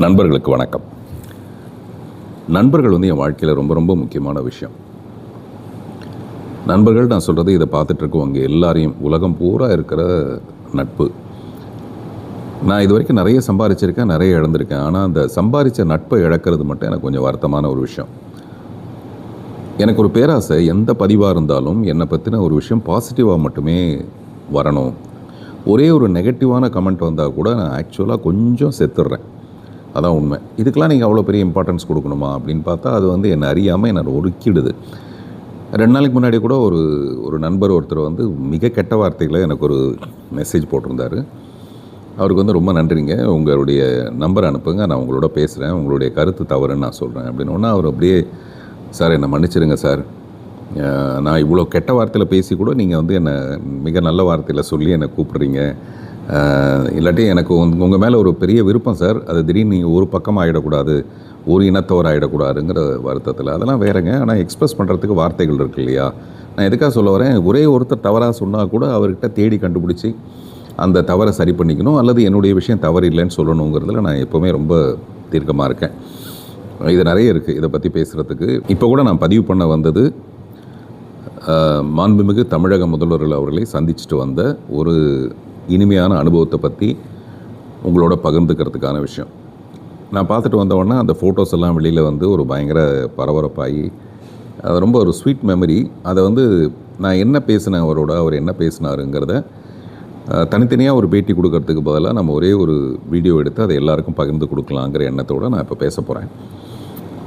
நண்பர்களுக்கு வணக்கம். நண்பர்கள் என் வாழ்க்கையில் ரொம்ப ரொம்ப முக்கியமான விஷயம். நண்பர்கள் நான் சொல்கிறது இதை பார்த்துட்ருக்கவங்க எல்லாரையும் உலகம் பூரா இருக்கிற நட்பு. நான் இது வரைக்கும் நிறைய சம்பாதிச்சிருக்கேன், நிறைய இழந்திருக்கேன். ஆனால் அந்த சம்பாதிச்ச நட்பை இழக்கிறது மட்டும் எனக்கு கொஞ்சம் வருத்தமான ஒரு விஷயம். எனக்கு ஒரு பேராசை, எந்த பதிவாக இருந்தாலும் என்னை பற்றின ஒரு விஷயம் பாசிட்டிவாக மட்டுமே வரணும். ஒரே ஒரு நெகட்டிவான கமெண்ட் வந்தால் கூட நான் ஆக்சுவலாக கொஞ்சம் செத்துடுறேன். அதான் உண்மை. இதுக்கெலாம் நீங்கள் அவ்வளோ பெரிய இம்பார்ட்டன்ஸ் கொடுக்கணுமா அப்படின்னு பார்த்தா அது என்னை அறியாமல் என்னை ஒருக்கிடுது. 2 நாளைக்கு முன்னாடி கூட ஒரு நண்பர் ஒருத்தர் மிக கெட்ட வார்த்தைகளை எனக்கு ஒரு மெசேஜ் போட்டிருந்தார். அவருக்கு ரொம்ப நன்றிங்க, உங்களுடைய நம்பர் அனுப்புங்க, நான் உங்களோட பேசுகிறேன், உங்களுடைய கருத்து தவறுன்னு நான் சொல்கிறேன் அப்படின்னு. அவர் அப்படியே, சார் என்னை மன்னிச்சிடுங்க சார், நான் இவ்வளோ கெட்ட வார்த்தையில் பேசி கூட நீங்கள் என்னை மிக நல்ல வார்த்தையில் சொல்லி என்னை கூப்பிட்றீங்க, இல்லாட்டி எனக்கு உங்கள் மேலே ஒரு பெரிய விருப்பம் சார், அது திடீர்னு நீங்கள் ஒரு பக்கமாக ஆகிடக்கூடாது, ஒரு இனத்தவர் ஆகிடக்கூடாதுங்கிற வருத்தத்தில். அதெல்லாம் வேறங்க. ஆனால் எக்ஸ்ப்ரெஸ் பண்ணுறதுக்கு வார்த்தைகள் இருக்கு இல்லையா? நான் எதுக்காக சொல்ல வரேன், ஒரே ஒருத்தர் தவறாக சொன்னால் கூட அவர்கிட்ட தேடி கண்டுபிடிச்சி அந்த தவறை சரி பண்ணிக்கணும், அல்லது என்னுடைய விஷயம் தவறு இல்லைன்னு சொல்லணுங்கிறதுல நான் எப்போவுமே ரொம்ப தீர்க்கமாக இருக்கேன். இது நிறைய இருக்குது இதை பற்றி பேசுகிறதுக்கு. இப்போ கூட நான் பதிவு பண்ண வந்தது மாண்புமிகு தமிழக முதல்வர்கள் அவர்களை சந்திச்சுட்டு வந்த ஒரு இனிமையான அனுபவத்தை பற்றி உங்களோட பகிர்ந்துக்கிறதுக்கான விஷயம். நான் பார்த்துட்டு வந்தவொடனே அந்த ஃபோட்டோஸ் எல்லாம் வெளியில் ஒரு பயங்கர பரபரப்பாகி, அது ரொம்ப ஒரு ஸ்வீட் மெமரி. அதை நான் என்ன பேசினேன் அவரோட, அவர் என்ன பேசினாருங்கிறத தனித்தனியாக ஒரு பேட்டி கொடுக்கறதுக்கு பதிலாக நம்ம ஒரே ஒரு வீடியோ எடுத்து அதை எல்லாருக்கும் பகிர்ந்து கொடுக்கலாங்கிற எண்ணத்தோடு நான் இப்போ பேச போகிறேன்.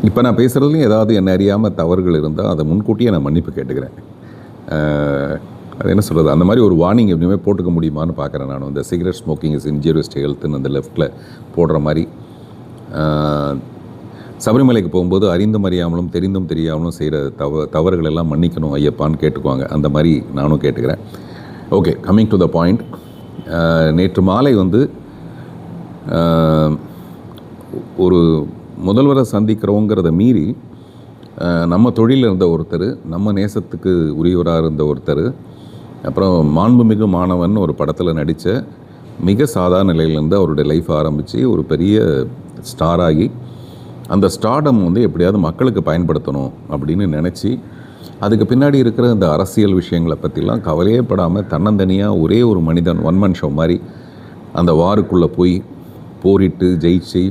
இப்போ நான் பேசுகிறதுலையும் ஏதாவது என்ன அறியாமல் தவறுகள் இருந்தால் அதை முன்கூட்டியே நான் மன்னிப்பு கேட்டுக்கிறேன். அது என்ன சொல்கிறது, அந்த மாதிரி ஒரு வார்னிங் எப்படியுமே போட்டுக்க முடியுமான்னு பார்க்குறேன். நான் இந்த cigarette smoking is injurious to ஹெல்த்துன்னு அந்த லெஃப்ட்டில் போடுற மாதிரி, சபரிமலைக்கு போகும்போது அறிந்தும் அறியாமலும் தெரிந்தும் தெரியாமலும் செய்கிற தவறுகள் எல்லாம் மன்னிக்கணும் ஐயப்பான்னு கேட்டுக்குவாங்க. அந்த மாதிரி நானும் கேட்டுக்கிறேன். Okay, coming to the point. நேற்று மாலை ஒரு முதல்வரை சந்திக்கிறோங்கிறத மீறி நம்ம தொழிலில் இருந்த ஒருத்தர், நம்ம நேசத்துக்கு உரியவராக இருந்த ஒருத்தர், அப்புறம் மாண்புமிகு மாணவன் ஒரு படத்தில் நடித்த மிக சாதாரண நிலையிலேருந்து அவருடைய லைஃப் ஆரம்பித்து ஒரு பெரிய ஸ்டாராகி, அந்த ஸ்டார்டம் எப்படியாவது மக்களுக்கு பயன்படுத்தணும் அப்படின்னு நினச்சி, அதுக்கு பின்னாடி இருக்கிற இந்த அரசியல் விஷயங்களை பற்றிலாம் கவலையே படாமல் தன்னந்தனியாக ஒரே ஒரு மனிதன் ஒன் மன் ஷோ மாதிரி அந்த வாருக்குள்ளே போய் போரிட்டு ஜெயிச்சு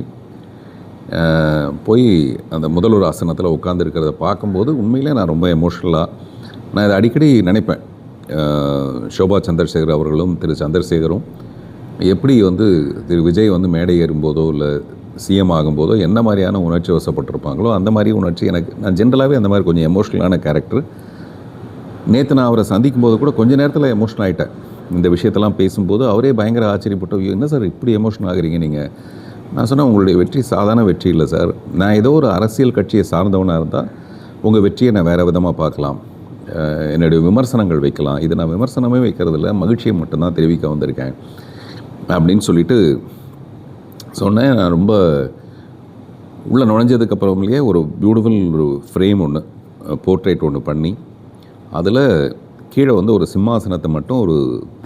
போய் அந்த முதல்வர் ஆசனத்தில் உட்காந்துருக்கிறத பார்க்கும்போது உண்மையிலே நான் ரொம்ப எமோஷ்னலாக, நான் இதை அடிக்கடி நினைப்பேன். ஷோபா சந்திரசேகர் அவர்களும் திரு சந்திரசேகரும் எப்படி திரு விஜய் மேடை ஏறும்போதோ இல்லை சிஎம் ஆகும்போதோ என்ன மாதிரியான உணர்ச்சி வசப்பட்டிருப்பாங்களோ அந்த மாதிரி உணர்ச்சி நான் ஜென்ரலாகவே அந்த மாதிரி கொஞ்சம் எமோஷ்னலான கேரக்டர். நேற்று நான் அவரை சந்திக்கும் போது கூட கொஞ்சம் நேரத்தில் எமோஷனல் ஆகிட்டேன். இந்த விஷயத்தெல்லாம் பேசும்போது அவரே பயங்கர ஆச்சரியப்பட்டு, என்ன சார் இப்படி எமோஷனல் ஆகுறீங்க நீங்கள்? நான் சொன்னேன், உங்களுடைய வெற்றி சாதாரண வெற்றி இல்லை சார். நான் ஏதோ ஒரு அரசியல் கட்சியை சார்ந்தவனாக இருந்தால் உங்கள் வெற்றியை நான் வேறு விதமாக பார்க்கலாம், என்னுடைய விமர்சனங்கள் வைக்கலாம். இது நான் விமர்சனமே வைக்கிறதில்ல, மகிழ்ச்சியை மட்டும்தான் தெரிவிக்க வந்திருக்கேன் அப்படின்னு சொல்லிட்டு சொன்னேன். நான் ரொம்ப உள்ளே நுழைஞ்சதுக்கப்புறம்லேயே ஒரு பியூட்டிஃபுல் ஒரு ஃப்ரேம் ஒன்று, போர்ட்ரேட் ஒன்று பண்ணி, அதில் கீழே ஒரு சிம்மாசனத்தை மட்டும் ஒரு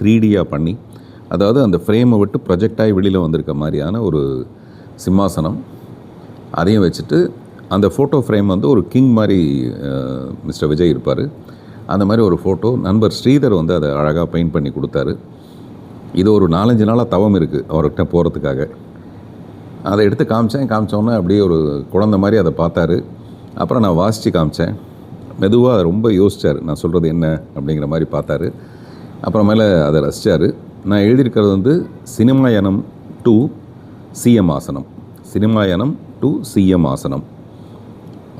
3Dயாக பண்ணி, அதாவது அந்த ஃப்ரேமை விட்டு ப்ரொஜெக்ட் ஆகி வெளியில் வந்திருக்க மாதிரியான ஒரு சிம்மாசனம், அதையும் வச்சுட்டு அந்த ஃபோட்டோ ஃப்ரேம் ஒரு கிங் மாதிரி மிஸ்டர் விஜய் இருப்பார், அந்த மாதிரி ஒரு ஃபோட்டோ நண்பர் ஸ்ரீதர் அதை அழகாக பெயிண்ட் பண்ணி கொடுத்தாரு. இது ஒரு 4-5 நாளாக தவம் இருக்குது அவர்கிட்ட போகிறதுக்காக. அதை எடுத்து காமிச்சோன்னே அப்படியே ஒரு குழந்தை மாதிரி அதை பார்த்தாரு. அப்புறம் நான் வாசித்து காமிச்சேன். மெதுவாக அதை ரொம்ப யோசித்தார், நான் சொல்கிறது என்ன அப்படிங்கிற மாதிரி பார்த்தாரு. அப்புறமேல அதை ரசித்தார். நான் எழுதியிருக்கிறது சினிமாயனம் டு சிஎம் ஆசனம், சினிமாயனம் டு சிஎம் ஆசனம்.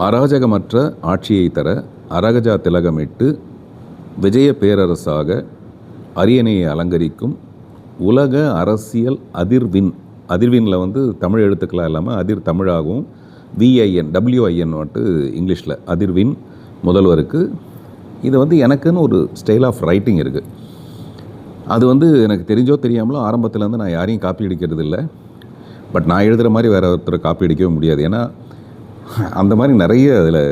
அராஜகமற்ற ஆட்சியை தர அரகஜா திலகமிட்டு விஜய பேரரசாக அரியணையை அலங்கரிக்கும் உலக அரசியல் அதிர்வினில் தமிழ் எழுத்துக்களாக இல்லாமல் அதிர் தமிழாகவும் விஐஎன் WIN இங்கிலீஷில் அதிர்வின் முதல்வருக்கு. இது எனக்குன்னு ஒரு ஸ்டைல் ஆஃப் ரைட்டிங் இருக்குது. அது எனக்கு தெரிஞ்சோ தெரியாமலோ ஆரம்பத்துலேருந்து நான் யாரையும் காப்பி அடிக்கிறது இல்லை. பட் நான் எழுதுகிற மாதிரி வேறு ஒருத்தரை காப்பி அடிக்கவே முடியாது. ஏன்னா அந்த மாதிரி நிறைய அதில்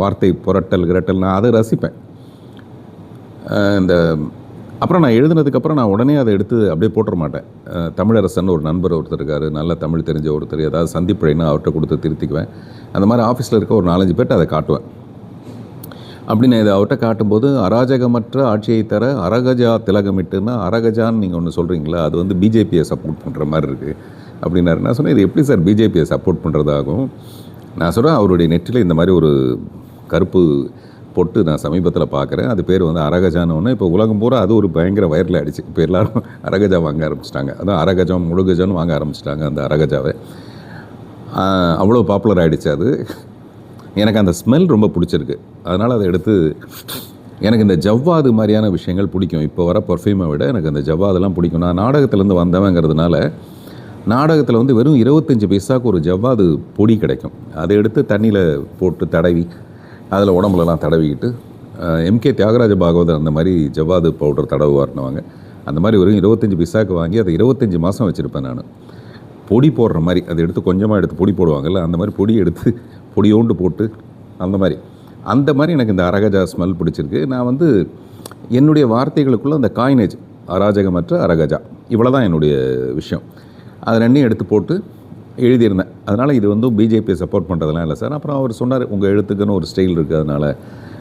வார்த்தை புரட்டல் கிரட்டல் நான் அதை ரசிப்பேன். இந்த அப்புறம் நான் எழுதுனதுக்கப்புறம் நான் உடனே அதை எடுத்து அப்படியே போட்டுற மாட்டேன். தமிழரசன் ஒரு நண்பர் ஒருத்தர் இருக்கார், நல்ல தமிழ் தெரிஞ்ச ஒருத்தர், ஏதாவது சந்திப்புழைன்னா அவர்கிட்ட கொடுத்து திருத்திக்குவேன். அந்த மாதிரி ஆஃபீஸில் இருக்க ஒரு 4-5 பேர்ட்ட அதை காட்டுவேன். அப்படி நான் இதை அவர்கிட்ட காட்டும்போது, அராஜகமற்ற ஆட்சியை தர அரகஜா திலகமிட்டுன்னா, அரகஜான்னு நீங்கள் ஒன்று சொல்கிறீங்களா, அது வந்து பிஜேபியை சப்போர்ட் பண்ணுற மாதிரி இருக்குது அப்படின்னாரு. நான் சொன்னேன், இது எப்படி சார் பிஜேபியை சப்போர்ட் பண்ணுறதாகும்? நான் சொல்கிறேன், அவருடைய நெற்றில் இந்த மாதிரி ஒரு கருப்பு பொட்டு நான் சமீபத்தில் பார்க்குறேன். அது பேர் வந்து அரகஜான்னு ஒன்று. இப்போ உலகம் பூரா அது ஒரு பயங்கர வைரல் ஆகிடுச்சு. இப்போ எல்லோரும் அரகஜா வாங்க ஆரம்பிச்சிட்டாங்க. அதான் அரகஜம் முழுகஜம்னு வாங்க ஆரம்பிச்சிட்டாங்க அந்த அரகஜாவை. அவ்வளோ பாப்புலர் ஆகிடுச்சு அது. எனக்கு அந்த ஸ்மெல் ரொம்ப பிடிச்சிருக்கு. அதனால் அதை எடுத்து, எனக்கு இந்த ஜவ்வாது மாதிரியான விஷயங்கள் பிடிக்கும். இப்போ வர பர்ஃப்யூமை விட எனக்கு அந்த ஜவ்வாதெல்லாம் பிடிக்கும். நான் நாடகத்துலேருந்து வந்தவங்கிறதுனால நாடகத்தில் வந்து வெறும் 25 பைசாவுக்கு ஒரு ஜவ்வாது பொடி கிடைக்கும். அதை எடுத்து தண்ணியில் போட்டு தடவி அதில் உடம்புலலாம் தடவிக்கிட்டு, எம்கே தியாகராஜ பாகவதர் அந்த மாதிரி ஜவ்வாது பவுடர் தடவுவார்னுவாங்க. அந்த மாதிரி வெறும் 25 பைசாவுக்கு வாங்கி அதை 25 மாதம் வச்சுருப்பேன் நான். பொடி போடுற மாதிரி அதை எடுத்து கொஞ்சமாக எடுத்து பொடி போடுவாங்கல்ல, அந்த மாதிரி பொடி எடுத்து பொடியோண்டு போட்டு அந்த மாதிரி எனக்கு இந்த அரகஜா ஸ்மெல் பிடிச்சிருக்கு. நான் வந்து என்னுடைய வார்த்தைகளுக்குள்ளே அந்த காயினேஜ் அராஜகமற்ற அரகஜா இவ்வளோ தான் என்னுடைய விஷயம். அதை ரெண்டையும் எடுத்து போட்டு எழுதியிருந்தேன். அதனால் இது வந்து பிஜேபியை சப்போர்ட் பண்ணுறதெல்லாம் இல்லை சார். அப்புறம் அவர் சொன்னார், உங்கள் எழுத்துக்குன்னு ஒரு ஸ்டைல் இருக்குது அதனால்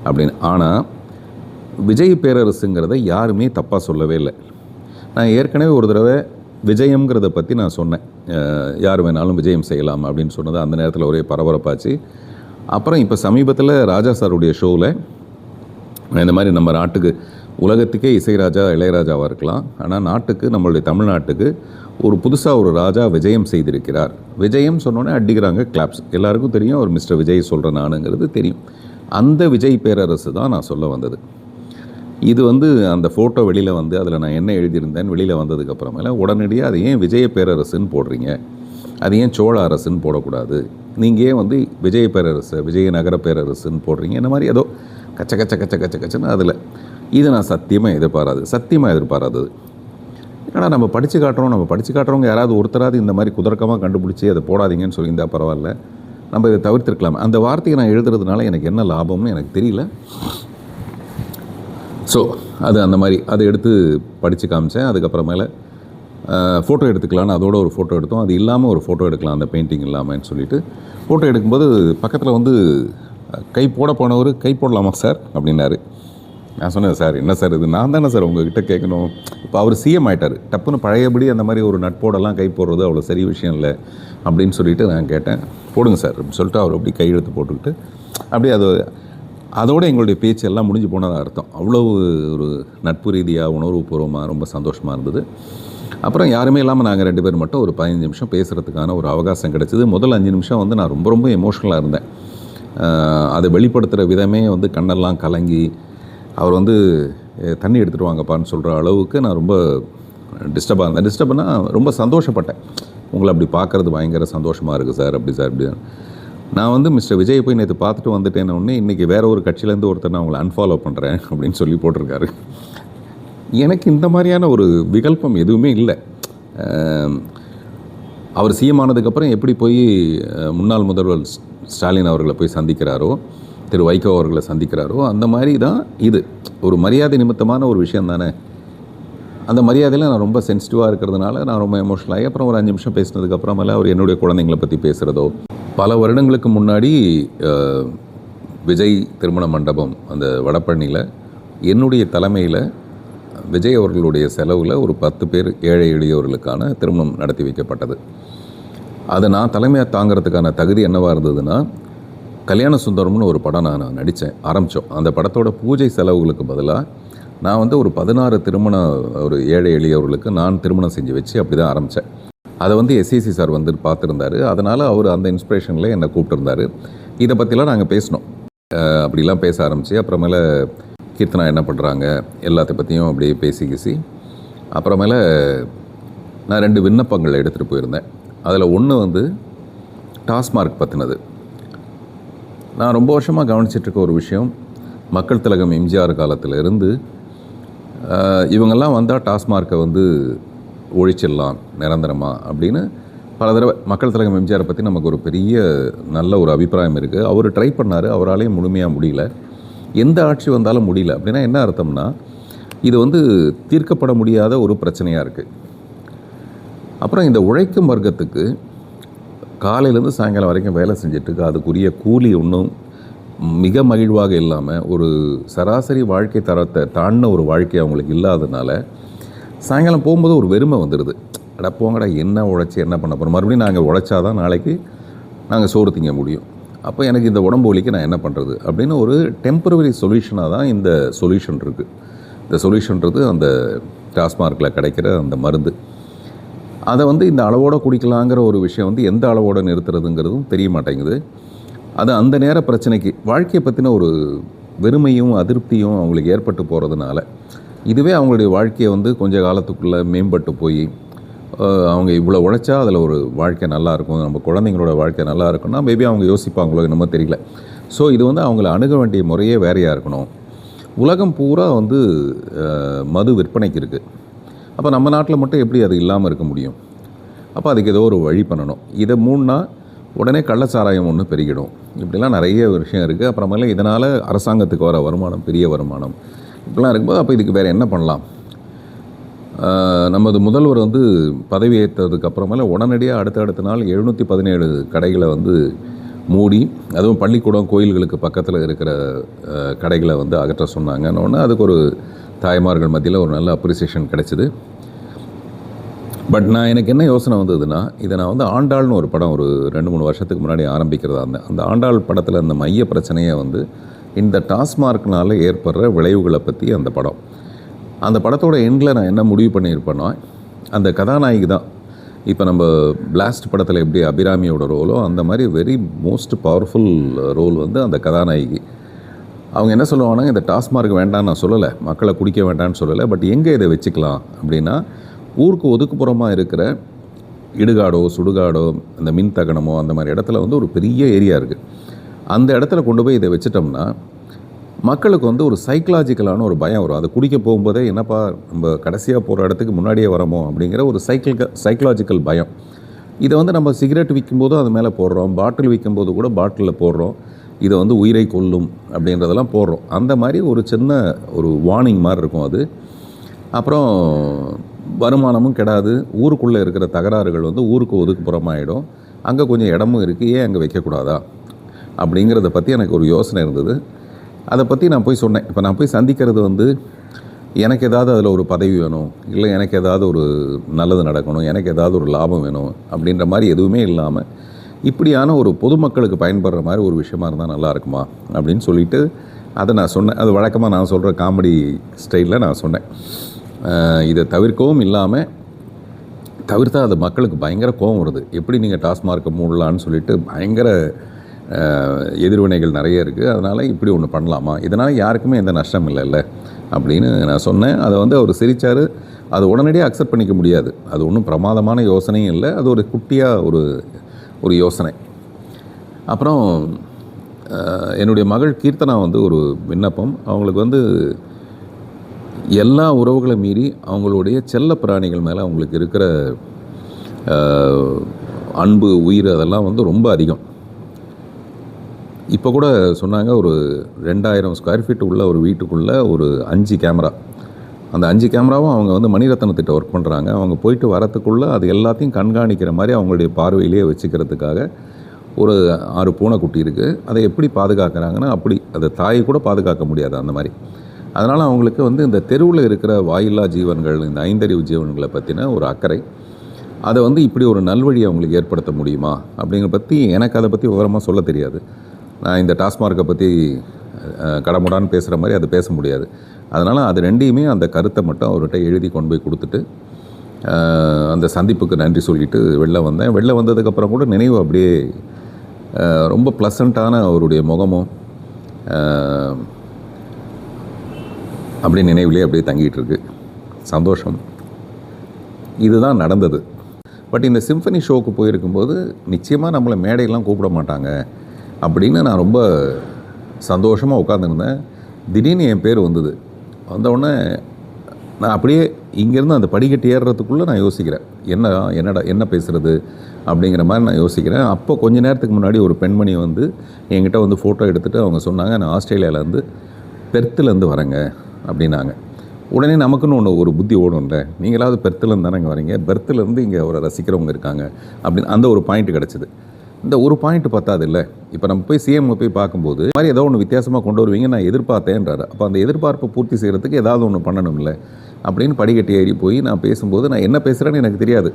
அப்படின்னு. ஆனால் விஜய் பேரரசுங்கிறத யாருமே தப்பாக சொல்லவே இல்லை. நான் ஏற்கனவே ஒரு தடவை விஜயம்ங்கிறத பற்றி நான் சொன்னேன், யார் வேணாலும் விஜயம் செய்யலாம் அப்படின்னு சொன்னது அந்த நேரத்தில் ஒரே பரபரப்பாச்சு. அப்புறம் இப்போ சமீபத்தில் ராஜா சாருடைய ஷோவில் இந்த மாதிரி நம்ம நாட்டுக்கு, உலகத்துக்கே இசைராஜா இளையராஜாவாக இருக்கலாம், ஆனால் நாட்டுக்கு, நம்மளுடைய தமிழ்நாட்டுக்கு ஒரு புதுசாக ஒரு ராஜா விஜயம் செய்திருக்கிறார். விஜயம் சொன்னோன்னே அடிக்கிறாங்க, கிளாப்ஸ். எல்லாருக்கும் தெரியும் அவர் மிஸ்டர் விஜய் சொல்கிற நானுங்கிறது தெரியும். அந்த விஜய் பேரரசு தான் நான் சொல்ல வந்தது. இது வந்து அந்த ஃபோட்டோ வெளியில் வந்து அதில் நான் என்ன எழுதியிருந்தேன்னு வெளியில் வந்ததுக்கப்புறமேல உடனடியாக அது ஏன் விஜய பேரரசுன்னு போடுறீங்க, அது ஏன் சோழ அரசுன்னு போடக்கூடாது, நீங்கள் ஏன் வந்து விஜய பேரரசு விஜயநகர பேரரசுன்னு போடுறீங்க, இந்த மாதிரி ஏதோ கச்சன்னு அதில். இது நான் சத்தியமாக எதிர்பாராதது. ஏன்னா நம்ம படித்து காட்டுறவங்க யாராவது ஒருத்தராது இந்த மாதிரி குதர்க்கமாக கண்டுபிடிச்சி அதை போடாதீங்கன்னு சொல்லியிருந்தால் பரவாயில்ல, நம்ம இதை தவிர்த்திருக்கலாம். அந்த வார்த்தையை நான் எழுதுறதுனால எனக்கு என்ன லாபம்னு எனக்கு தெரியல. ஸோ அது அந்த மாதிரி அதை எடுத்து படித்து காமிச்சேன். அதுக்கப்புறமேல ஃபோட்டோ எடுத்துக்கலான்னு அதோட ஒரு ஃபோட்டோ எடுத்தோம். அது இல்லாமல் ஒரு ஃபோட்டோ எடுக்கலாம், அந்த பெயிண்டிங் இல்லாமல்னு சொல்லிவிட்டு ஃபோட்டோ எடுக்கும்போது பக்கத்தில் வந்து கை போட போனவர், கை போடலாமா சார் அப்படின்னாரு. நான் சொன்னேன், சார் என்ன சார் இது, நான் தானே சார் உங்ககிட்ட கேட்கணும். இப்போ அவர் சிஎம் ஆகிட்டார், டப்புன்னு பழையபடி அந்த மாதிரி ஒரு நட்போடெல்லாம் கை போடுறது அவ்வளோ சரி விஷயம் இல்லை அப்படின்னு சொல்லிவிட்டு நான் கேட்டேன். போடுங்க சார் அப்படின்னு சொல்லிட்டு அவர் அப்படி கையெழுத்து போட்டுக்கிட்டு அப்படியே அதோடு எங்களுடைய பேச்சு எல்லாம் முடிஞ்சு போனதாக அர்த்தம். அவ்வளோ ஒரு நட்பு ரீதியாக உணர்வுபூர்வமாக ரொம்ப சந்தோஷமாக இருந்தது. அப்புறம் யாருமே இல்லாமல் நாங்கள் 2 பேர் மட்டும் ஒரு 15 நிமிஷம் பேசுகிறதுக்கான ஒரு அவகாசம் கிடச்சிது. முதல் 5 நிமிஷம் வந்து நான் ரொம்ப எமோஷ்னலாக இருந்தேன். அதை வெளிப்படுத்துகிற விதமே வந்து கண்ணெல்லாம் கலங்கி, அவர் வந்து தண்ணி எடுத்துகிட்டு வாங்கப்பான்னு சொல்கிற அளவுக்கு நான் ரொம்ப டிஸ்டர்பாக இருந்தேன். டிஸ்டர்ப்னா ரொம்ப சந்தோஷப்பட்டேன். உங்களை அப்படி பார்க்குறது பயங்கர சந்தோஷமாக இருக்குது சார், அப்படி சார் இப்படி. நான் வந்து மிஸ்டர் விஜய் போய் நேற்று பார்த்துட்டு வந்துட்டேன்னு ஒன்று, இன்றைக்கி வேறு ஒரு கட்சியிலேருந்து ஒருத்தர் நான் உங்களை அன்ஃபாலோ பண்ணுறேன் அப்படின்னு சொல்லி போட்டிருக்காரு. எனக்கு இந்த மாதிரியான ஒரு விகல்பம் எதுவுமே இல்லை. அவர் சிஎம் ஆனதுக்கப்புறம் எப்படி போய் முன்னாள் முதல்வர் ஸ்டாலின் அவர்களை போய் சந்திக்கிறாரோ, திரு வைகோ அவர்களை சந்திக்கிறாரோ, அந்த மாதிரி தான் இது ஒரு மரியாதை நிமித்தமான ஒரு விஷயம் தானே. அந்த மரியாதையில் நான் ரொம்ப சென்சிட்டிவாக இருக்கிறதுனால நான் ரொம்ப எமோஷனல் ஆகி அப்புறம் ஒரு 5 நிமிஷம் பேசினதுக்கப்புறமேல அவர் என்னுடைய குழந்தைங்களை பற்றி பேசுகிறதோ, பல வருடங்களுக்கு முன்னாடி விஜய் திருமண மண்டபம் அந்த வடபழனியில் என்னுடைய தலைமையில் விஜய் அவர்களுடைய செலவில் ஒரு 10 பேர் ஏழை எளியவர்களுக்கான திருமணம் நடத்தி வைக்கப்பட்டது. அதை நான் தலைமையாக தாங்கிறதுக்கான தகுதி என்னவாக இருந்ததுன்னா, கல்யாண சுந்தரம்னு ஒரு படம் நான் ஆரம்பித்தோம். அந்த படத்தோட பூஜை செலவுகளுக்கு பதிலாக நான் வந்து ஒரு 16 ஒரு ஏழை எளியவர்களுக்கு நான் திருமணம் செஞ்சு வச்சு அப்படி தான் ஆரம்பித்தேன். அதை வந்து எஸ்சிசி சார் வந்து பார்த்துருந்தார். அதனால் அவர் அந்த இன்ஸ்பிரேஷனில் என்னை கூப்பிட்டுருந்தார். இதை பற்றிலாம் நாங்கள் பேசினோம். அப்படிலாம் பேச ஆரம்பித்து அப்புறமேல கீர்த்தனா என்ன பண்ணுறாங்க எல்லாத்த பற்றியும் அப்படியே பேசி அப்புறமேல நான் 2 விண்ணப்பங்கள் எடுத்துகிட்டு போயிருந்தேன். அதில் ஒன்று வந்து டாஸ்மார்க் பற்றினது. நான் ரொம்ப வருஷமாக கவனிச்சிட்ருக்க ஒரு விஷயம், மக்கள் திலகம் எம்ஜிஆர் காலத்திலிருந்து இவங்கெல்லாம் வந்தால் டாஸ்மார்க்கை வந்து ஒழிச்சிடலாம் நிரந்தரமாக அப்படின்னு பல தடவை மக்கள் திலகம் எம்ஜிஆரை பற்றி நமக்கு ஒரு பெரிய நல்ல ஒரு அபிப்பிராயம் இருக்குது. அவர் ட்ரை பண்ணார், அவராலேயும் முழுமையாக முடியல. எந்த ஆட்சி வந்தாலும் முடியல. அப்படின்னா என்ன அர்த்தம்னா, இது வந்து தீர்க்கப்பட முடியாத ஒரு பிரச்சனையாக இருக்குது. அப்புறம் இந்த உழைக்கும் வர்க்கத்துக்கு காலையிலேருந்து சாயங்காலம் வரைக்கும் வேலை செஞ்சுட்டு அதுக்குரிய கூலி ஒன்றும் மிக மகிழ்வாக இல்லாமல் ஒரு சராசரி வாழ்க்கை தரத்தை தாண்டின ஒரு வாழ்க்கை அவங்களுக்கு இல்லாததுனால சாயங்காலம் போகும்போது ஒரு வெறுமை வந்துடுது. அட போங்கடா, என்ன உழைச்சி என்ன பண்ண போகிறோம், மறுபடியும் நாங்கள் உழைச்சாதான் நாளைக்கு நாங்கள் சோறு திங்க முடியும், அப்போ எனக்கு இந்த உடம்பு வலிக்கு நான் என்ன பண்ணுறது அப்படின்னு ஒரு டெம்பரவரி சொல்யூஷனாக தான் இந்த சொல்யூஷன் இருக்குது. இந்த சொல்யூஷன்றது அந்த டாஸ்மார்க்கில் கிடைக்கிற அந்த மருந்து. அதை வந்து இந்த அளவோடு குடிக்கலாங்கிற ஒரு விஷயம் வந்து எந்த அளவோடு நிறுத்துறதுங்கிறதும் தெரிய மாட்டேங்குது. அது அந்த நேர பிரச்சனைக்கு வாழ்க்கையை பற்றின ஒரு வெறுமையும் அதிருப்தியும் அவங்களுக்கு ஏற்பட்டு போகிறதுனால இதுவே அவங்களுடைய வாழ்க்கையை வந்து கொஞ்ச காலத்துக்குள்ளே மேம்பட்டு போய் அவங்க இவ்வளோ உழைச்சா அதில் ஒரு வாழ்க்கை நல்லாயிருக்கும், நம்ம குழந்தைங்களோட வாழ்க்கை நல்லா இருக்குன்னா மேபி அவங்க யோசிப்பாங்களோ என்னமோ தெரியல. ஸோ இது வந்து அவங்கள அணுக வேண்டிய முறையே வேறையாக இருக்கணும். உலகம் பூரா வந்து மது விற்பனைக்கு இருக்குது. அப்போ நம்ம நாட்டில் மட்டும் எப்படி அது இல்லாமல் இருக்க முடியும்? அப்போ அதுக்கு ஏதோ ஒரு வழி பண்ணணும். இதை மூணுனா உடனே கள்ளச்சாராயம் ஒன்று பெருகிடும். இப்படிலாம் நிறைய விஷயம் இருக்குது. அப்புறமேல இதனால் அரசாங்கத்துக்கு வர வருமானம் பெரிய வருமானம் இப்படிலாம் இருக்கும்போது அப்போ இதுக்கு வேறு என்ன பண்ணலாம்? நமது முதல்வர் வந்து பதவி ஏற்றதுக்கு அப்புறமேல உடனடியாக அடுத்த நாள் 717 கடைகளை வந்து மூடி, அதுவும் பள்ளிக்கூடம் கோயில்களுக்கு பக்கத்தில் இருக்கிற கடைகளை வந்து அகற்ற சொன்னாங்கன்னு அதுக்கு ஒரு தாய்மார்கள் மத்தியில் ஒரு நல்ல அப்ரிசியேஷன் கிடச்சிது. பட் எனக்கு என்ன யோசனை வந்ததுன்னா, இதை நான் வந்து ஆண்டாள்னு ஒரு படம் ஒரு 2-3 வருஷத்துக்கு முன்னாடி ஆரம்பிக்கிறதா இருந்தேன். அந்த ஆண்டாள் படத்தில் அந்த மைய பிரச்சனையை வந்து இந்த டாஸ்மார்க்னால் ஏற்படுற விளைவுகளை பற்றி அந்த படம். அந்த படத்தோட எண்டில் நான் என்ன முடிவு பண்ணியிருப்பேன்னா, அந்த கதாநாயகி தான் இப்போ நம்ம பிளாஸ்ட் படத்தில் எப்படி அபிராமியோட ரோலோ அந்த மாதிரி வெரி மோஸ்ட் பவர்ஃபுல் ரோல் வந்து அந்த கதாநாயகி. அவங்க என்ன சொல்லுவாங்கன்னா, இந்த டாஸ்மார்க் வேண்டான்னு நான் சொல்லலை, மக்களை குடிக்க வேண்டான்னு சொல்லலை, பட் எங்கே இதை வச்சுக்கலாம் அப்படின்னா, ஊருக்கு ஒதுக்குப்புறமாக இருக்கிற இடுகாடோ சுடுகாடோ அந்த மின் தகனமோ அந்த மாதிரி இடத்துல வந்து ஒரு பெரிய ஏரியா இருக்குது. அந்த இடத்துல கொண்டு போய் இதை வச்சிட்டோம்னா மக்களுக்கு வந்து ஒரு சைக்கலாஜிக்கலான ஒரு பயம் வரும். அதை குடிக்க போகும்போதே என்னப்பா நம்ம கடைசியாக போகிற இடத்துக்கு முன்னாடியே வரமோ அப்படிங்கிற ஒரு சைக்கலாஜிக்கல் பயம். இதை வந்து நம்ம சிகரெட் விற்கும்போதும் அது மேலே போடுறோம், பாட்டில் விற்கும்போது கூட பாட்டிலில் போடுறோம், இதை வந்து உயிரை கொல்லும் அப்படின்றதெல்லாம் போடுறோம். அந்த மாதிரி ஒரு சின்ன ஒரு வார்னிங் மாதிரி இருக்கும் அது. அப்புறம் வருமானமும் கெடாது, ஊருக்குள்ளே இருக்கிற தகராறுகள் வந்து ஊருக்கு ஒதுக்குப்புறமாயிடும், அங்கே கொஞ்சம் இடமும் இருக்குது, ஏன் அங்கே வைக்கக்கூடாதா அப்படிங்கிறத பற்றி எனக்கு ஒரு யோசனை இருந்தது. அதை பற்றி நான் போய் சொன்னேன். இப்போ நான் போய் சந்திக்கிறது வந்து எனக்கு ஏதாவது அதில் ஒரு பதவி வேணும், இல்லை எனக்கு ஏதாவது ஒரு நல்லது நடக்கணும், எனக்கு ஏதாவது ஒரு லாபம் வேணும் அப்படின்ற மாதிரி எதுவுமே இல்லாமல் இப்படியான ஒரு பொதுமக்களுக்கு பயன்படுற மாதிரி ஒரு விஷயமா இருந்தால் நல்லா இருக்குமா அப்படின்னு சொல்லிவிட்டு அதை நான் சொன்னேன். அது வழக்கமாக நான் சொல்கிற காமெடி ஸ்டைலில் நான் சொன்னேன். இதை தவிர்க்கவும் இல்லாமல் தவிர்த்தால் அது மக்களுக்கு பயங்கர கோபம் வருது. எப்படி நீங்கள் டாஸ்மார்க்கை மூடலான்னு சொல்லிட்டு பயங்கர எதிர்வினைகள் நிறைய இருக்குது, அதனால் இப்படி ஒன்று பண்ணலாமா, இதனால் யாருக்குமே எந்த நஷ்டம் இல்லைல்ல அப்படின்னு நான் சொன்னேன். அதை வந்து அவர் சிரித்தார். அது உடனடியாக அக்செப்ட் பண்ணிக்க முடியாது, அது ஒன்றும் பிரமாதமான யோசனையும் இல்லை, அது ஒரு குட்டியாக ஒரு யோசனை. அப்புறம் என்னுடைய மகள் கீர்த்தனா வந்து ஒரு விண்ணப்பம். அவங்களுக்கு வந்து எல்லா உறவுகளை மீறி அவங்களுடைய செல்ல பிராணிகள் மேலே அவங்களுக்கு இருக்கிற அன்பு உயிர் அதெல்லாம் வந்து ரொம்ப அதிகம். இப்போ கூட சொன்னாங்க, ஒரு 2000 ஸ்கொயர் ஃபீட் உள்ள ஒரு வீட்டுக்குள்ளே ஒரு 5 கேமரா, அந்த 5 கேமராவும் அவங்க வந்து மணிரத்னத்திட்ட ஒர்க் பண்ணுறாங்க. அவங்க போயிட்டு வரத்துக்குள்ளே அது எல்லாத்தையும் கண்காணிக்கிற மாதிரி அவங்களுடைய பார்வையிலேயே வச்சுக்கிறதுக்காக ஒரு 6 பூனைக்குட்டி இருக்குது. அதை எப்படி பாதுகாக்கிறாங்கன்னா, அப்படி அதை தாயை கூட பாதுகாக்க முடியாது அந்த மாதிரி. அதனால் அவங்களுக்கு வந்து இந்த தெருவில் இருக்கிற வாயில்லா ஜீவன்கள், இந்த ஐந்தறிவு ஜீவன்களை பற்றின ஒரு அக்கறை. அதை வந்து இப்படி ஒரு நல்வழி அவங்களுக்கு ஏற்படுத்த முடியுமா அப்படிங்கிற பற்றி எனக்கு அதை பற்றி விவரமாக சொல்ல தெரியாது. நான் இந்த டாஸ்மார்க்கை பற்றி கடமுடான்னு பேசுகிற மாதிரி அது பேச முடியாது. அதனால் அது ரெண்டையுமே அந்த கருத்தை மட்டும் அவர்கிட்ட எழுதி கொண்டு போய் கொடுத்துட்டு அந்த சந்திப்புக்கு நன்றி சொல்லிவிட்டு வெளில வந்தேன். வெளில வந்ததுக்கப்புறம் கூட நினைவு அப்படியே ரொம்ப ப்ளசண்ட்டான அவருடைய முகமும் அப்படியே நினைவிலே அப்படியே தங்கிட்டு இருக்கு. சந்தோஷம். இதுதான் நடந்தது. பட் இந்த சிம்பனி ஷோவுக்கு போயிருக்கும்போது நிச்சயமாக நம்மளை மேடையெல்லாம் கூப்பிட மாட்டாங்க அப்படின்னு நான் ரொம்ப சந்தோஷமாக உட்காந்துருந்தேன். திடீர்னு என் பேர் வந்தது. வந்தவுடனே நான் அப்படியே இங்கேருந்து அந்த படிக்கட்டு ஏறுறதுக்குள்ளே நான் யோசிக்கிறேன், என்ன பேசுகிறது அப்படிங்கிற மாதிரி நான் யோசிக்கிறேன். அப்போ கொஞ்ச நேரத்துக்கு முன்னாடி ஒரு பெண்மணி வந்து என்கிட்ட வந்து ஃபோட்டோ எடுத்துகிட்டு அவங்க சொன்னாங்க, நான் ஆஸ்திரேலியாவிலேருந்து பெர்த்துலேருந்து வரேங்க அப்படின்னாங்க. உடனே நமக்குன்னு ஒரு புத்தி ஓடும்ல, நீங்களாவது பெர்த்துலேருந்து தானே இங்கே வரீங்க, பெர்த்துலேருந்து இங்கே அவரை ரசிக்கிறவங்க இருக்காங்க அப்படின்னு அந்த ஒரு பாயிண்ட் கிடச்சிது. இந்த ஒரு பாயிண்ட் பத்தாது இல்லை. இப்போ நம்ம போய் சிஎம் போய் பார்க்கும்போது இந்த மாதிரி ஏதோ ஒன்று வித்தியாசமாக கொண்டு வருவீங்க நான் எதிர்பார்த்தேன்றாரு. அப்போ அந்த எதிர்பார்ப்பை பூர்த்தி செய்கிறதுக்கு ஏதாவது ஒன்று பண்ணணும்ல அப்படின்னு படிக்கட்டி ஏறி போய் நான் பேசும்போது நான் என்ன பேசுகிறேன்னு எனக்கு தெரியாது.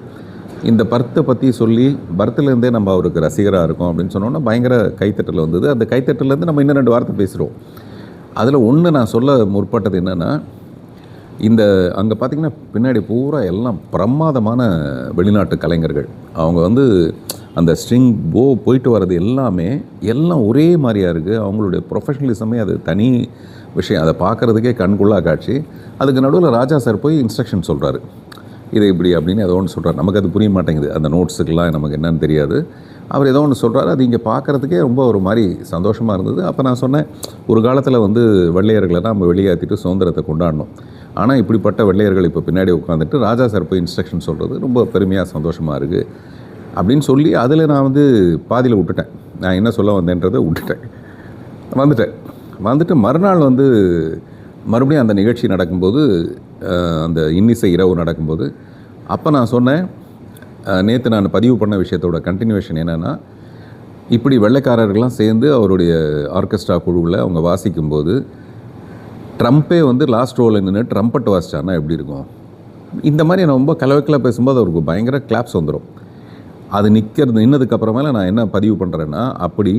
இந்த பர்த்தை பற்றி சொல்லி பர்த்துலேருந்தே நம்ம அவருக்கு ரசிகராக இருக்கோம் அப்படின்னு சொன்னோன்னா பயங்கர கைத்தட்டல் வந்தது. அந்த கைத்தட்டலேருந்து நம்ம இன்னும் 2 வார்த்தை பேசுகிறோம். அதில் ஒன்று நான் சொல்ல முற்பட்டது என்னென்னா, இந்த அங்கே பார்த்திங்கன்னா பின்னாடி பூரா எல்லாம் பிரமாதமான வெளிநாட்டு கலைஞர்கள். அவங்க வந்து அந்த ஸ்ட்ரிங் போயிட்டு வர்றது எல்லாம் ஒரே மாதிரியாக இருக்குது. அவங்களுடைய ப்ரொஃபஷனலிசமே அது தனி விஷயம். அதை பார்க்குறதுக்கே கண்குள்ளா காட்சி. அதுக்கு நடுவில் ராஜா சார் போய் இன்ஸ்ட்ரக்ஷன் சொல்கிறாரு, இதை இப்படி அப்படின்னு ஏதோ ஒன்று சொல்கிறார். நமக்கு அது புரிய மாட்டேங்குது, அந்த நோட்ஸுக்கெல்லாம் நமக்கு என்னன்னு தெரியாது. அவர் ஏதோ ஒன்று சொல்கிறாரு, அது இங்கே பார்க்குறதுக்கே ரொம்ப ஒரு மாதிரி சந்தோஷமாக இருந்தது. அப்போ நான் சொன்னேன், ஒரு காலத்தில் வந்து வெள்ளையர்களை நம்ம வெளியேற்றிட்டு சுதந்திரத்தை கொண்டாடணும். ஆனால் இப்படிப்பட்ட வெள்ளையர்கள் இப்போ பின்னாடி உட்காந்துட்டு ராஜா சார் போய் இன்ஸ்ட்ரக்ஷன் சொல்கிறது ரொம்ப பெருமையாக சந்தோஷமாக இருக்குது அப்படின்னு சொல்லி அதில் நான் வந்து பாதியில் விட்டுட்டேன். நான் என்ன சொல்ல வந்தேன்றதை வந்துட்டு மறுநாள் வந்து மறுபடியும் அந்த நிகழ்ச்சி நடக்கும்போது, அந்த இன்னிசை இரவு நடக்கும்போது அப்போ நான் சொன்னேன், நேற்று நான் பதிவு பண்ண விஷயத்தோட கண்டினியூவேஷன் என்னென்னா, இப்படி வெள்ளைக்காரர்கள்லாம் சேர்ந்து அவருடைய ஆர்கெஸ்ட்ரா குழுவில் அவங்க வாசிக்கும்போது ட்ரம்ப்பே வந்து லாஸ்ட் ரோவில் நின்று ட்ரம்பட் வாசிச்சார்னா எப்படி இருக்கும்? இந்த மாதிரி நான் ரொம்ப கலவைக்கலாக பேசும்போது அவருக்கு பயங்கர கிளாப்ஸ் வந்துடும். அது நின்னதுக்கப்புறமேல நான் என்ன பதிவு பண்ணுறேன்னா, அப்படி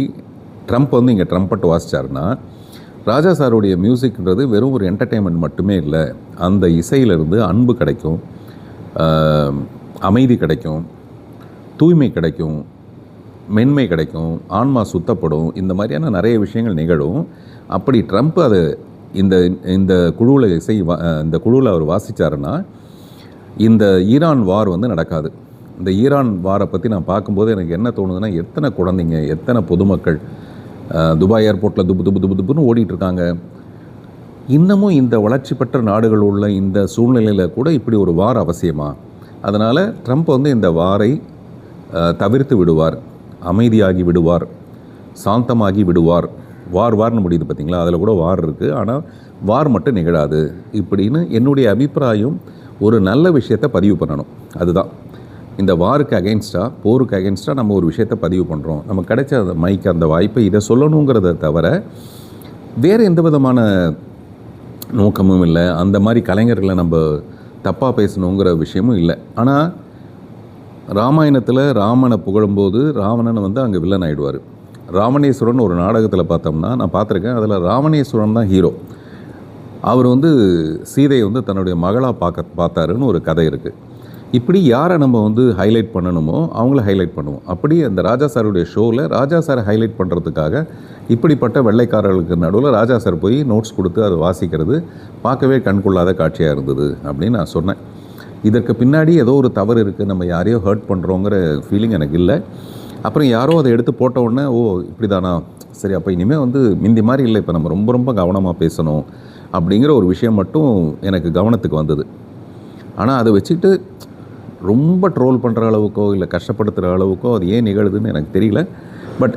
ட்ரம்ப் வந்து இங்கே ட்ரம்பட் வாசிச்சார்னா ராஜா சாருடைய மியூசிக்ன்றது வெறும் ஒரு என்டர்டெயின்மெண்ட் மட்டுமே இல்லை. அந்த இசையிலிருந்து அன்பு கிடைக்கும், அமைதி கிடைக்கும், தூய்மை கிடைக்கும், மென்மை கிடைக்கும், ஆன்மா சுத்தப்படும். இந்த மாதிரியான நிறைய விஷயங்கள் நிகழும். அப்படி ட்ரம்ப் அது இந்த குழுவில் இந்த குழுவில் அவர் வாசித்தாருன்னா இந்த ஈரான் வார் வந்து நடக்காது. இந்த ஈரான் வாரை பற்றி நான் பார்க்கும்போது எனக்கு என்ன தோணுதுன்னா, எத்தனை குழந்தைங்க, எத்தனை பொதுமக்கள் துபாய் ஏர்போர்ட்டில் துப்புன்னு ஓடிட்டுருக்காங்க. இன்னமும் இந்த வளர்ச்சி பெற்ற நாடுகள் உள்ள இந்த சூழ்நிலையில் கூட இப்படி ஒரு வார் அவசியமா? அதனால் ட்ரம்ப் வந்து இந்த வாரை தவிர்த்து விடுவார், அமைதியாகி விடுவார், சாந்தமாகி விடுவார். வார்னு முடியுது பார்த்திங்களா, அதில் கூட வார் இருக்குது, ஆனால் வார் மட்டும் நிகழாது இப்படின்னு என்னுடைய அபிப்பிராயம். ஒரு நல்ல விஷயத்தை பதிவு பண்ணணும். அதுதான் இந்த வாருக்கு அகெயின்ஸ்டாக, போருக்கு அகெயின்ஸ்டாக நம்ம ஒரு விஷயத்தை பதிவு பண்ணுறோம். நமக்கு கிடைச்ச அந்த மைக், அந்த வாய்ப்பை இதை சொல்லணுங்கிறத தவிர வேறு எந்த விதமான நோக்கமும் இல்லை. அந்த மாதிரி கலைஞர்களை நம்ம தப்பாக பேசணுங்கிற விஷயமும் இல்லை. ஆனால் ராமாயணத்தில் ராமனை புகழும்போது ராவணனை வந்து அங்கே வில்லன் ஆகிடுவார். ராவணேஸ்வரன் ஒரு நாடகத்தில் பார்த்தோம்னா நான் பார்த்துருக்கேன், அதில் ராவணேஸ்வரன் தான் ஹீரோ. அவர் வந்து சீதையை வந்து தன்னுடைய மகளாக பார்த்தாருன்னு ஒரு கதை இருக்குது. இப்படி யாரை நம்ம வந்து ஹைலைட் பண்ணணுமோ அவங்கள ஹைலைட் பண்ணுவோம். அப்படி அந்த ராஜா சாருடைய ஷோவில் ராஜா சாரை ஹைலைட் பண்ணுறதுக்காக இப்படிப்பட்ட வெள்ளைக்காரர்களுக்கு நடுவில் ராஜா சார் போய் நோட்ஸ் கொடுத்து அதை வாசிக்கிறது பார்க்கவே கண்கொள்ளாத காட்சியாக இருந்தது அப்படின்னு நான் சொன்னேன். இதற்கு பின்னாடி ஏதோ ஒரு தவறு இருக்குது, நம்ம யாரையோ ஹர்ட் பண்ணுறோங்கிற ஃபீலிங் எனக்கு இல்லை. அப்புறம் யாரோ அதை எடுத்து போட்ட உடனே ஓ இப்படி தானா, சரி அப்போ இனிமேல் வந்து முந்தி மாதிரி இல்லை, இப்போ நம்ம ரொம்ப கவனமாக பேசணும் அப்படிங்கிற ஒரு விஷயம் மட்டும் எனக்கு கவனத்துக்கு வந்தது. ஆனால் அதை வச்சுக்கிட்டு ரொம்ப ட்ரோல் பண்ணுற அளவுக்கோ இல்லை கஷ்டப்படுத்துகிற அளவுக்கோ அது ஏன் நிகழுதுன்னு எனக்கு தெரியல. பட்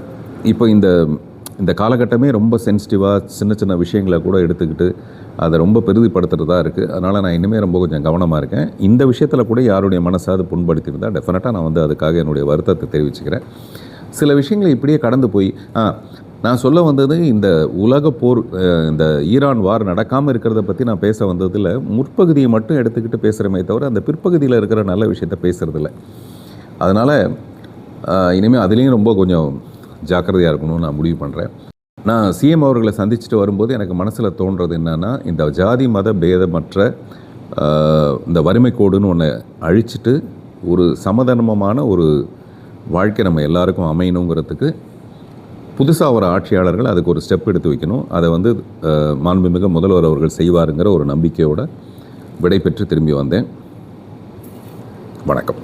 இப்போ இந்த காலகட்டமே ரொம்ப சென்சிட்டிவாக சின்ன விஷயங்களை கூட எடுத்துக்கிட்டு அதை ரொம்ப பெரிதுபடுத்துகிறதா இருக்குது. அதனால் நான் இன்னுமே ரொம்ப கொஞ்சம் கவனமாக இருக்கேன். இந்த விஷயத்தில் கூட யாருடைய மனசாவது புண்படுத்தியிருந்தால் டெஃபினட்டாக நான் வந்து அதுக்காக என்னுடைய வருத்தத்தை தெரிவிச்சுக்கிறேன். சில விஷயங்களை இப்படியே கடந்து போய் நான் சொல்ல வந்தது இந்த உலக போர், இந்த ஈரான் வார் நடக்காமல் இருக்கிறத பற்றி நான் பேச வந்ததில் முற்பகுதியை மட்டும் எடுத்துக்கிட்டு பேசுகிறமே தவிர அந்த பிற்பகுதியில் இருக்கிற நல்ல விஷயத்த பேசுகிறதில்ல. அதனால் இனிமேல் அதுலேயும் ரொம்ப கொஞ்சம் ஜாக்கிரதையாக இருக்கணும்னு நான் முடிவு பண்ணுறேன். நான் சிஎம் அவர்களை சந்திச்சுட்டு வரும்போது எனக்கு மனசில் தோன்றது என்னென்னா, இந்த ஜாதி மத பேதமற்ற இந்த வறுமை கோடுன்னு ஒன்று அழிச்சிட்டு ஒரு சமதர்மமான ஒரு வாழ்க்கை நம்ம எல்லாருக்கும் அமையணுங்கிறதுக்கு புதுசாக வர ஆட்சியாளர்கள் அதுக்கு ஒரு ஸ்டெப் எடுத்து வைக்கணும். அதை வந்து மாண்புமிகு முதல்வர் அவர்கள் செய்வாருங்கிற ஒரு நம்பிக்கையோடு விடை பெற்று திரும்பி வந்தேன். வணக்கம்.